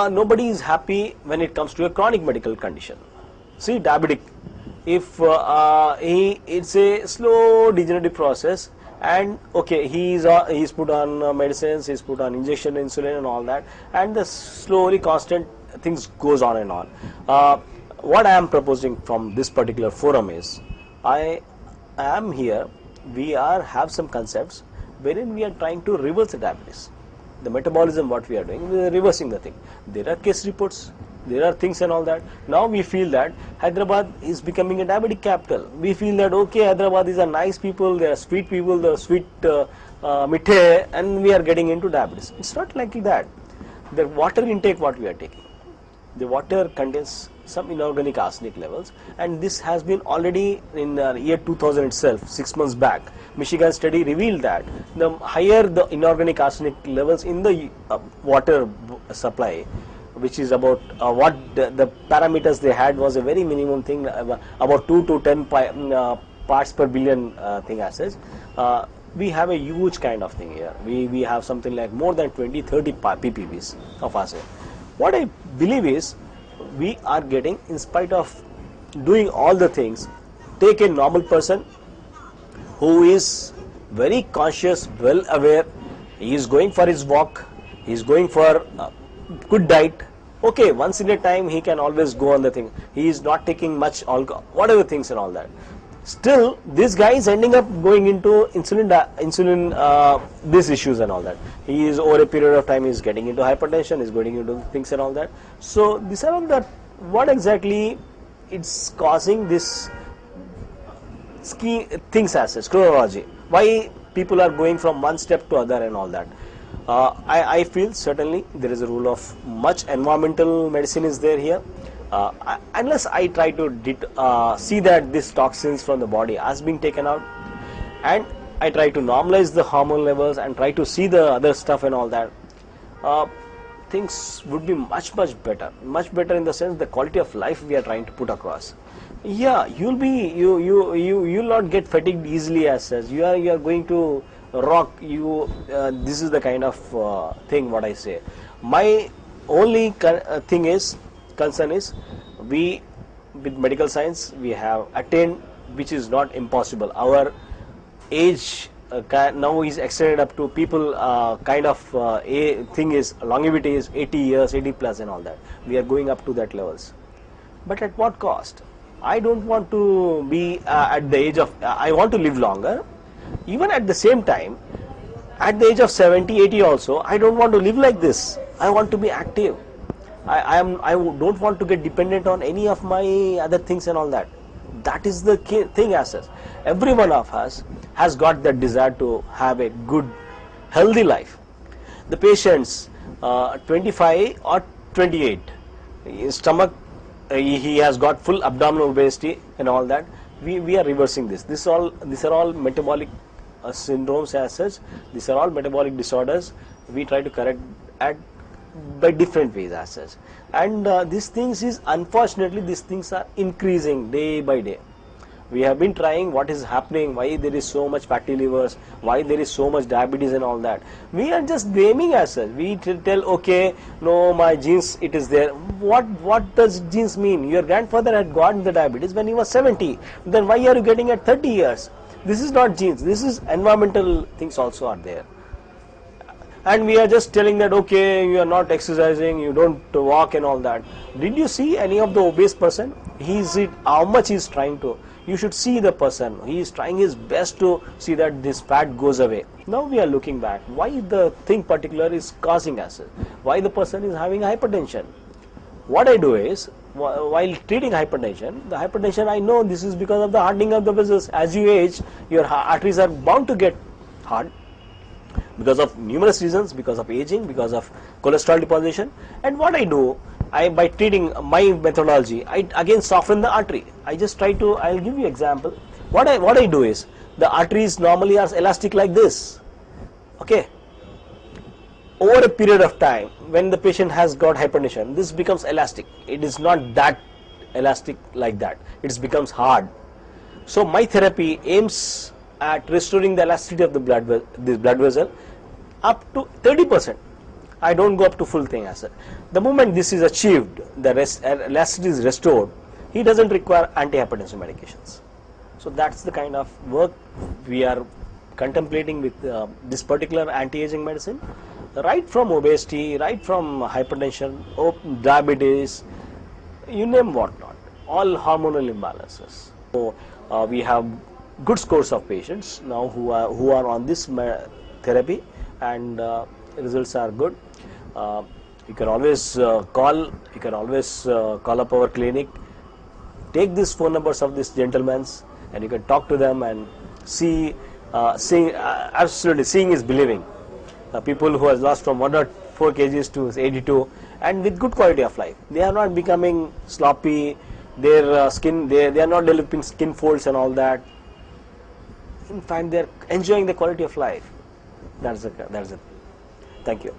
nobody is happy when it comes to a chronic medical condition. See, diabetic, if it's a slow degenerative process, and okay, he's put on medicines, he's put on injection insulin and all that, and the slowly constant things goes on and on. What I am proposing from this particular forum is, I am here, we have some concepts wherein we are trying to reverse the diabetes. The metabolism, what we are doing, we are reversing the thing. There are case reports, there are things and all that. Now we feel that Hyderabad is becoming a diabetic capital. We feel that okay, Hyderabad is a nice people, they are sweet people, they are sweet mithe, and we are getting into diabetes. It's not like that. The water intake what we are taking, the water contains some inorganic arsenic levels, and this has been already in year 2000 itself, 6 months back. Michigan study revealed that the higher the inorganic arsenic levels in the water supply, which is about what the parameters they had was a very minimum thing, about 2 to 10 parts per billion thing as such. We have a huge kind of thing here. We have something like more than 20-30 ppbs of arsenic. What I believe is, we are getting, in spite of doing all the things, take a normal person who is very conscious, well aware, he is going for his walk, he is going for good diet. Okay, once in a time he can always go on the thing. He is not taking much alcohol, whatever things and all that. Still, this guy is ending up going into insulin these issues and all that. He is over a period of time, he is getting into hypertension, he is going into things and all that. So these are all that. What exactly it's causing this things as such, chronology? Why people are going from one step to other and all that? I feel certainly there is a role of much environmental medicine is there here. Unless I try to see that these toxins from the body has been taken out, and I try to normalize the hormone levels and try to see the other stuff and all that, things would be much better in the sense the quality of life we are trying to put across. Yeah, you'll not get fatigued easily as such. You are going to rock. This is the kind of thing what I say. My only concern is, we with medical science we have attained, which is not impossible. Our age now is extended up to people longevity is 80 years, 80 plus and all that. We are going up to that levels, but at what cost? I don't want to be at the age of, I want to live longer. Even at the same time, at the age of 70, 80 also, I don't want to live like this. I want to be active. I don't want to get dependent on any of my other things and all that. That is the thing as such. Every one of us has got that desire to have a good, healthy life. The patients, 25 or 28, his stomach, he has got full abdominal obesity and all that. We are reversing this. These are all metabolic syndromes as such. These are all metabolic disorders. We try to correct by different ways as such. And these things is, unfortunately, these things are increasing day by day. We have been trying what is happening, why there is so much fatty livers, why there is so much diabetes and all that. We are just blaming ourselves. We tell, okay, no, my genes, it is there. What does genes mean? Your grandfather had gotten the diabetes when he was 70. Then why are you getting at 30 years? This is not genes. This is environmental things also are there. And we are just telling that, okay, you are not exercising, you don't walk and all that. Did you see any of the obese person? How much he is trying to? You should see the person. He is trying his best to see that this fat goes away. Now we are looking back. Why the thing particular is causing us? Why the person is having hypertension? What I do is, while treating hypertension, the hypertension I know this is because of the hardening of the vessels. As you age, your arteries are bound to get hard, because of numerous reasons, because of aging, because of cholesterol deposition. And what I do, by treating my methodology, I again soften the artery. I just try to, I'll give you example. What I do is, the arteries normally are elastic like this. Okay. Over a period of time, when the patient has got hypertension, this becomes elastic. It is not that elastic like that. It becomes hard. So my therapy aims at restoring the elasticity of the blood vessel up to 30%. I don't go up to full thing as such. The moment this is achieved, the elasticity is restored, he doesn't require antihypertensive medications. So that's the kind of work we are contemplating with this particular anti-aging medicine, right from obesity, right from hypertension, diabetes, you name what not, all hormonal imbalances. So we have good scores of patients now who are on this therapy, and results are good. You can always call up our clinic, take these phone numbers of these gentlemen, and you can talk to them and see. Absolutely, seeing is believing. People who has lost from 104 kgs to 82 and with good quality of life, they are not becoming sloppy, their skin, they are not developing skin folds and all that. In fact, they are enjoying the quality of life. That's it. Thank you.